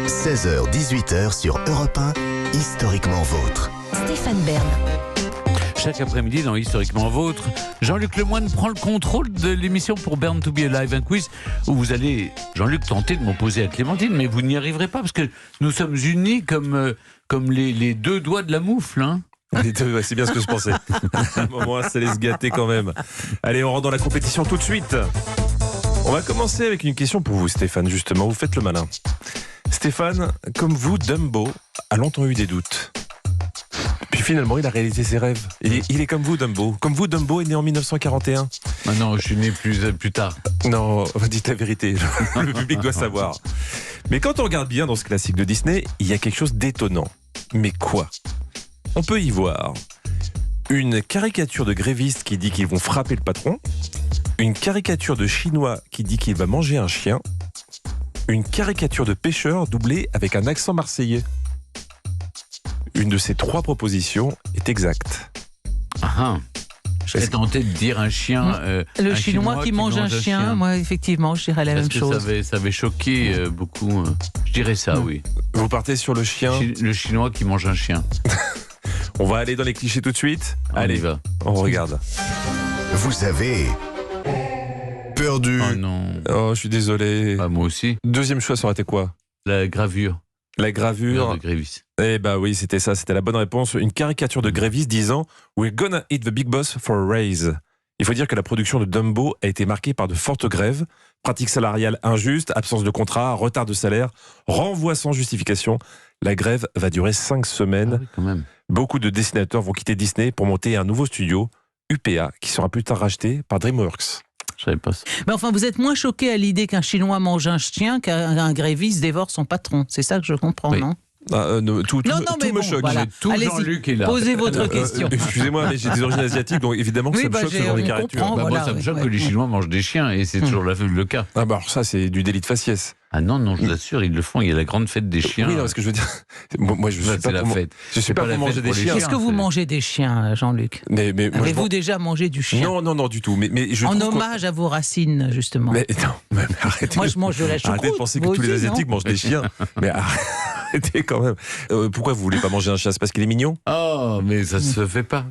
16h-18h sur Europe 1, Historiquement Vôtre. Stéphane Bern. Chaque après-midi dans Historiquement Vôtre, Jean-Luc Lemoyne prend le contrôle de l'émission pour Born to be Alive, un quiz où vous allez, Jean-Luc, tenter de m'opposer à Clémentine, mais vous n'y arriverez pas parce que nous sommes unis comme les deux doigts de la moufle. Hein. C'est bien ce que je pensais. À un moment, ça allait se gâter quand même. Allez, on rentre dans la compétition tout de suite. On va commencer avec une question pour vous, Stéphane, justement. Vous faites le malin. Stéphane, comme vous, Dumbo a longtemps eu des doutes. Puis finalement, il a réalisé ses rêves. Il est comme vous, Dumbo. Comme vous, Dumbo est né en 1941. Ah non, je suis né plus tard. Non, dites la vérité. Le public doit savoir. Mais quand on regarde bien dans ce classique de Disney, il y a quelque chose d'étonnant. Mais quoi ? On peut y voir une caricature de grévistes qui dit qu'ils vont frapper le patron, une caricature de Chinois qui dit qu'il va manger un chien, une caricature de pêcheur doublée avec un accent marseillais. Une de ces trois propositions est exacte. Ah, je serais tenté de dire un chien. Le un Chinois qui mange un chien, moi, effectivement, je dirais la même chose. Ça avait choqué beaucoup. Je dirais ça, oui. Vous partez sur le chien. Le Chinois qui mange un chien. On va aller dans les clichés tout de suite. Allez, va. On regarde. Vous avez perdu. Oh non. Oh, je suis désolé. Ah, moi aussi. Deuxième choix, ça aurait été quoi ? La gravure. La gravure de Grévis. Eh ben oui, c'était ça, c'était la bonne réponse. Une caricature de Grévis disant « We're gonna hit the big boss for a raise ». Il faut dire que la production de Dumbo a été marquée par de fortes grèves, pratiques salariales injustes, absence de contrat, retard de salaire, renvoi sans justification. La grève va durer 5 semaines. Ah oui, quand même. Beaucoup de dessinateurs vont quitter Disney pour monter un nouveau studio, UPA, qui sera plus tard racheté par DreamWorks. Je savais pas ça. Mais enfin, vous êtes moins choqué à l'idée qu'un Chinois mange un chien qu'un gréviste dévore son patron. C'est ça que je comprends, Oui. non ? Tout mais me bon, choque. voilà. Tout Allez-y, Jean-Luc est là. posez votre question. Excusez-moi, mais j'ai des origines asiatiques, donc évidemment que Oui, ça me choque ce genre de caricature. comprend. Moi, Voilà, ça me choque ouais. que les Chinois mangent des chiens et c'est toujours le cas. Ah bah alors ça, c'est du délit de faciès. Ah non, je vous assure, ils le font. Il y a la grande fête des chiens. Oui, non, ce que je veux dire, moi je suis C'est pas la pour fête. Je suis C'est pas pas la pour manger fête des pour les chiens. Est-ce que vous c'est- mangez des chiens, Jean-Luc ? Mais moi, je Avez-vous mange- déjà mangé du chien ? Non, du tout. Mais je En trouve qu'on- hommage à vos racines, justement. Mais non, mais arrêtez. Moi, je mange de la choucroute. Arrêtez de penser que Vous tous les aussi, non Asiatiques mangent des chiens. Mais arrêtez quand même. Pourquoi vous voulez pas manger un chien ? C'est parce qu'il est mignon ? Oh, mais ça se fait pas.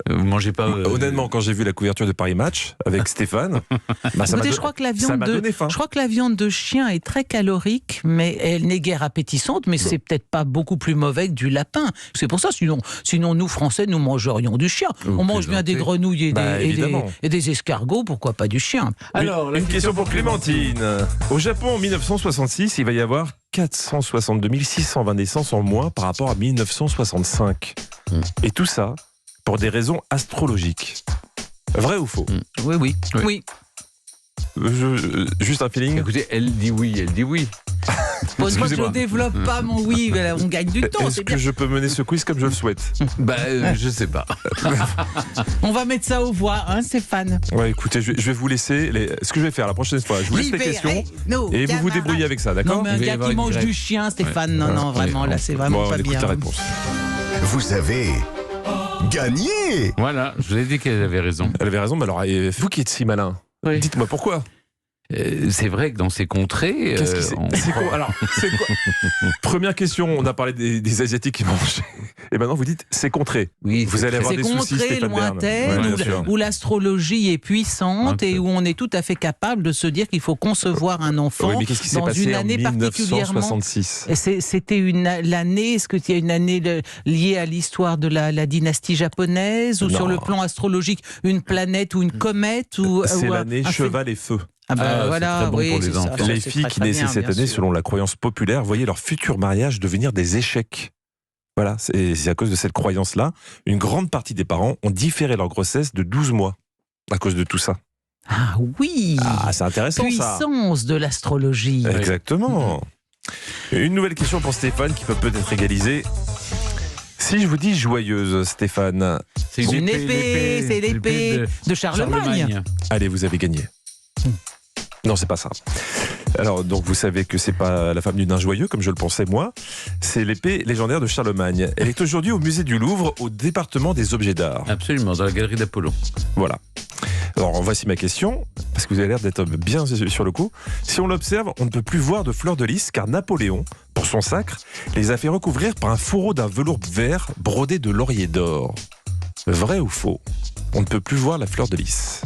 Vous mangez pas. Honnêtement, quand j'ai vu la couverture de Paris Match avec Stéphane, bah, ça m'a Écoutez, don- je crois que la ça viande m'a donné faim. je crois que la viande de chien est très calorique, mais elle n'est guère appétissante, mais c'est peut-être pas beaucoup plus mauvais que du lapin. C'est pour ça, sinon nous Français, nous mangerions du chien. Vous On mange bien des plaisantez. grenouilles Évidemment. et des escargots, pourquoi pas du chien ? Alors, Une question pour Clémentine. Au Japon, en 1966, il va y avoir 462 620 naissances en moins par rapport à 1965. Et tout ça pour des raisons astrologiques. Vrai ou faux ? Oui. Juste un feeling. Écoutez, elle dit oui. Moi, je Excusez-moi. ne développe pas mon oui, mais on gagne du temps, Est-ce c'est que bien. je peux mener ce quiz comme je le souhaite ? Je sais pas. On va mettre ça aux voix, hein, Stéphane. Ouais, écoutez, je vais vous laisser. Ce que je vais faire la prochaine fois, je vous laisse les questions et vous vous débrouillez avec ça, Non, d'accord mais un Il va y gars avoir qui une mange grève. du chien, Stéphane, non, vraiment, là, c'est vraiment Bon, pas on écoute bien. la réponse. Vous avez gagné. Voilà, je vous ai dit qu'elle avait raison. Elle avait raison, mais alors, vous qui êtes si malin, Oui. dites-moi pourquoi. C'est vrai que dans ces contrées. Qu'est-ce que c'est C'est quoi Alors, c'est quoi Première question, on a parlé des Asiatiques qui mangent. Et maintenant, vous dites, c'est contré. Oui, Vous allez avoir C'est des soucis, contrées Stéphane Bern. lointaines, Ouais, bien sûr. où l'astrologie est puissante Un et peu. où on est tout à fait capable de se dire qu'il faut concevoir un enfant Oui, mais qu'est-ce qui s'est dans passé une en année particulièrement. 1966 C'était l'année, est-ce qu'il y a une année liée à l'histoire de la dynastie japonaise ou Non. sur le plan astrologique, une planète ou une comète ou C'est ou l'année un Cheval et Feu. Ah ben Ah, voilà, c'est très bon oui, pour les c'est ça, enfants. ça, Les c'est filles très, qui très naissaient bien, cette bien année, sûr. selon la croyance populaire, voyaient leur futur mariage devenir des échecs. Voilà, c'est à cause de cette croyance-là. Une grande partie des parents ont différé leur grossesse de 12 mois à cause de tout ça. Ah oui, Ah, c'est intéressant ça. puissance de l'astrologie. Exactement. Une nouvelle question pour Stéphane qui peut peut-être égaliser. Si je vous dis joyeuse, Stéphane, C'est Une épée, c'est l'épée de Charlemagne. allez, vous avez gagné. Non, c'est pas ça. Alors, donc, vous savez que c'est pas la femme du nain joyeux, comme je le pensais moi. C'est l'épée légendaire de Charlemagne. Elle est aujourd'hui au musée du Louvre, au département des objets d'art. Absolument, dans la galerie d'Apollon. Voilà. Alors, voici ma question, parce que vous avez l'air d'être bien sur le coup. Si on l'observe, on ne peut plus voir de fleurs de lys, car Napoléon, pour son sacre, les a fait recouvrir par un fourreau d'un velours vert brodé de laurier d'or. Vrai ou faux? On ne peut plus voir la fleur de lys.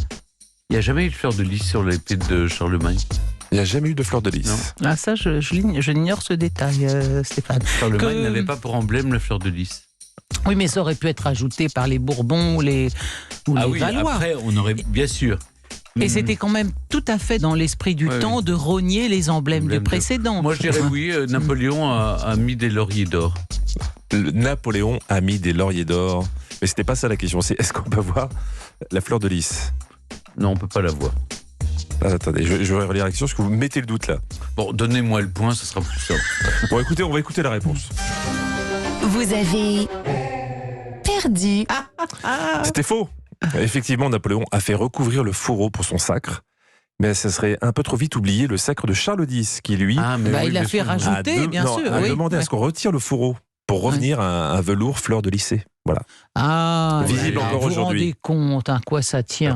Il n'y a jamais eu de fleur de lys sur l'épée de Charlemagne. Il n'y a jamais eu de fleur de lys. Non. Ah, ça, je ignore ce détail, Stéphane. Charlemagne n'avait pas pour emblème la fleur de lys. Oui, mais ça aurait pu être ajouté par les Bourbons ou les Valois. Après, on aurait, bien sûr. Et c'était quand même tout à fait dans l'esprit du temps de rogner les emblèmes du précédent. Moi, je dirais oui, Napoléon a mis des lauriers d'or. Napoléon a mis des lauriers d'or. Mais c'était pas ça la question, c'est est-ce qu'on peut voir la fleur de lys? Non, on ne peut pas la voir. Ah, attendez, je vais relire la question parce que vous mettez le doute là. Bon, donnez-moi le point, ce sera plus simple. Bon, écoutez, on va écouter la réponse. Vous avez perdu. C'était faux. Effectivement, Napoléon a fait recouvrir le fourreau pour son sacre. Mais ça serait un peu trop vite oublier le sacre de Charles X, qui lui il a fait rajouter, bien sûr. a demandé à ce qu'on retire le fourreau pour revenir à un velours fleur de lys. Voilà. Ah, Visible encore vous vous aujourd'hui. rendez compte à quoi ça tient.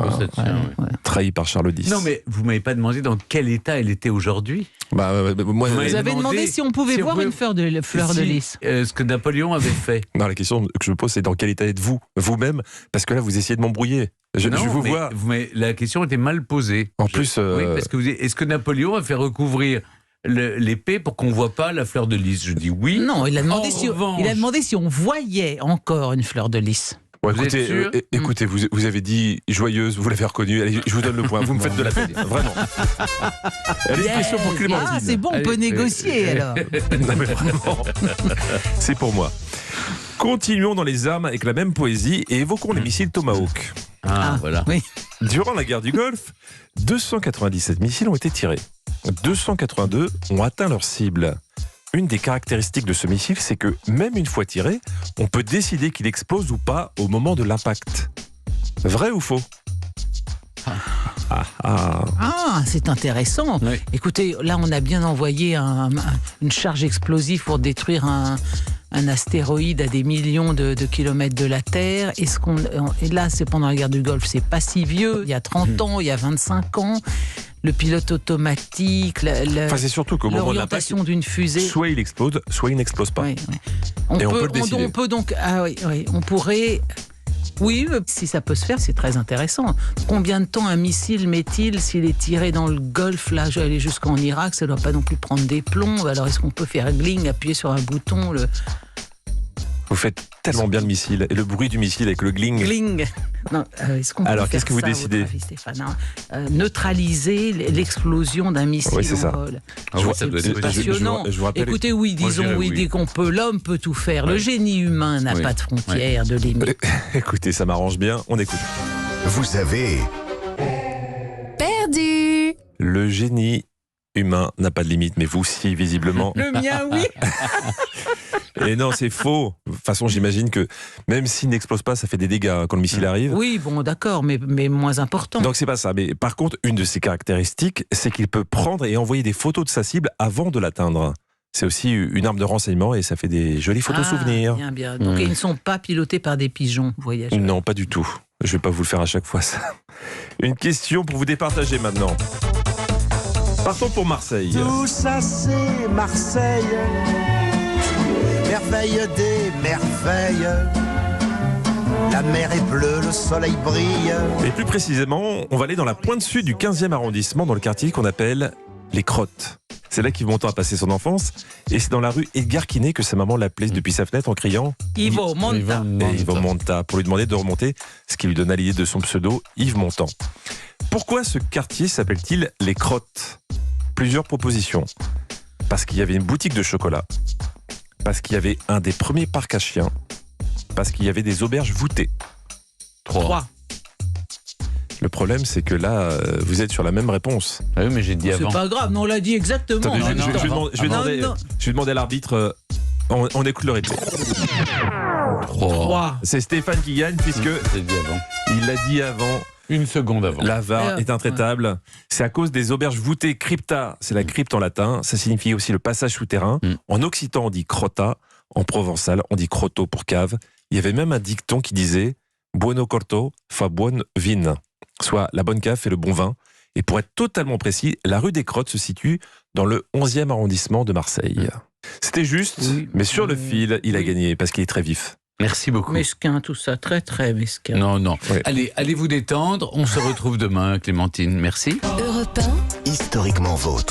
Trahi par Charles X. Non, mais vous ne m'avez pas demandé dans quel état elle était aujourd'hui. Moi, Vous Vous avez demandé si on pouvait voir une fleur de lys. Ce que Napoléon avait fait. non, la question que je me pose, c'est dans quel état êtes-vous, vous-même? Parce que là, vous essayez de m'embrouiller. Je vous vois. Mais la question était mal posée. En plus, oui, parce que est-ce que Napoléon a fait recouvrir l'épée pour qu'on ne voit pas la fleur de lys? Je dis oui. Non, il a demandé, revanche, il a demandé si on voyait encore une fleur de lys. Ouais, Vous êtes sûr écoutez, vous avez dit joyeuse, vous l'avez reconnue. Allez, je vous donne le point. Vous me faites de la peine, vraiment. Allez, une question pour Clémentine. Ah, c'est bon, on peut négocier alors. Non, mais vraiment, c'est pour moi. Continuons dans les armes avec la même poésie et évoquons les missiles Tomahawk. Voilà. Oui. Durant la guerre du Golfe, 297 missiles ont été tirés. 282 ont atteint leur cible. Une des caractéristiques de ce missile, c'est que même une fois tiré, on peut décider qu'il explose ou pas au moment de l'impact. Vrai ou faux? Ah, c'est intéressant. Oui. Écoutez, là, on a bien envoyé une charge explosive pour détruire un astéroïde à des millions de kilomètres de la Terre. Et là, c'est pendant la guerre du Golfe, c'est pas si vieux. Il y a 30 ans, il y a 25 ans. Le pilote automatique, c'est surtout qu'au moment de l'impact, l'orientation d'une fusée. soit il explose, soit il n'explose pas. Oui. On peut le décider. On peut donc, on pourrait. Oui, si ça peut se faire, c'est très intéressant. Combien de temps un missile met-il s'il est tiré dans le Golfe, là, aller jusqu'en Irak, ça ne doit pas non plus prendre des plombs. Alors, est-ce qu'on peut faire gling, appuyer sur un bouton Vous faites tellement bien le missile et le bruit du missile avec le gling. Gling. Non, est-ce qu'on peut Alors, faire qu'est-ce que vous ça, à décidez? votre avis, Stéphane, neutraliser l'explosion d'un missile Oui, c'est ça. au vol. Ça doit être Passionnant. Je vous rappelle. Écoutez, oui, Moi, je disons, dirais oui, oui. dès qu'on peut, l'homme peut tout faire. Le génie humain n'a pas de frontières, de limites. Écoutez, ça m'arrange bien. On écoute. Vous avez Perdu. Le génie humain n'a pas de limite, mais vous, si, visiblement. Le mien, oui. Et non, c'est faux. De toute façon, j'imagine que même s'il n'explose pas, ça fait des dégâts quand le missile arrive. Oui, bon, d'accord, mais moins important. Donc c'est pas ça. Mais par contre, une de ses caractéristiques, c'est qu'il peut prendre et envoyer des photos de sa cible avant de l'atteindre. C'est aussi une arme de renseignement et ça fait des jolies photos souvenirs. Bien, bien. Donc ils ne sont pas pilotés par des pigeons voyageurs. Non, pas du tout. Je vais pas vous le faire à chaque fois, ça. Une question pour vous départager maintenant. Partons pour Marseille. Tout ça c'est Marseille, merveille des merveilles. La mer est bleue, le soleil brille. Et plus précisément, on va aller dans la pointe sud du 15e arrondissement, dans le quartier qu'on appelle les Crottes. C'est là qu'Yves Montand a passé son enfance et c'est dans la rue Edgar Quinet que sa maman l'appelait depuis sa fenêtre en criant Ivo Monta. Yves Montand, pour lui demander de remonter, ce qui lui donna l'idée de son pseudo, Yves Montand. Pourquoi ce quartier s'appelle-t-il les Crottes? Plusieurs propositions. Parce qu'il y avait une boutique de chocolat, parce qu'il y avait un des premiers parcs à chiens, parce qu'il y avait des auberges voûtées. 3. Le problème, c'est que là, vous êtes sur la même réponse. Ah oui, mais j'ai dit C'est avant. pas grave, non, on l'a dit exactement. Attendez, en même temps. je vais demander à l'arbitre. On écoute le replay. 3. C'est Stéphane qui gagne puisque J'ai dit avant. il l'a dit avant. Une seconde avant. La VAR est intraitable. C'est à cause des auberges voûtées. Crypta, c'est la crypte en latin. Ça signifie aussi le passage souterrain. En occitan, on dit crota. En provençal, on dit crotto pour cave. Il y avait même un dicton qui disait Buono corto fa buon vin, soit la bonne cave fait le bon vin. Et pour être totalement précis, la rue des Crottes se situe dans le 11e arrondissement de Marseille. C'était juste, Oui. mais sur le fil, il a gagné parce qu'il est très vif. Merci beaucoup. Mesquin, tout ça, très très mesquin. Non, non. Oui. Allez vous détendre. On se retrouve demain, Clémentine. Merci. Europe 1, Historiquement vôtre.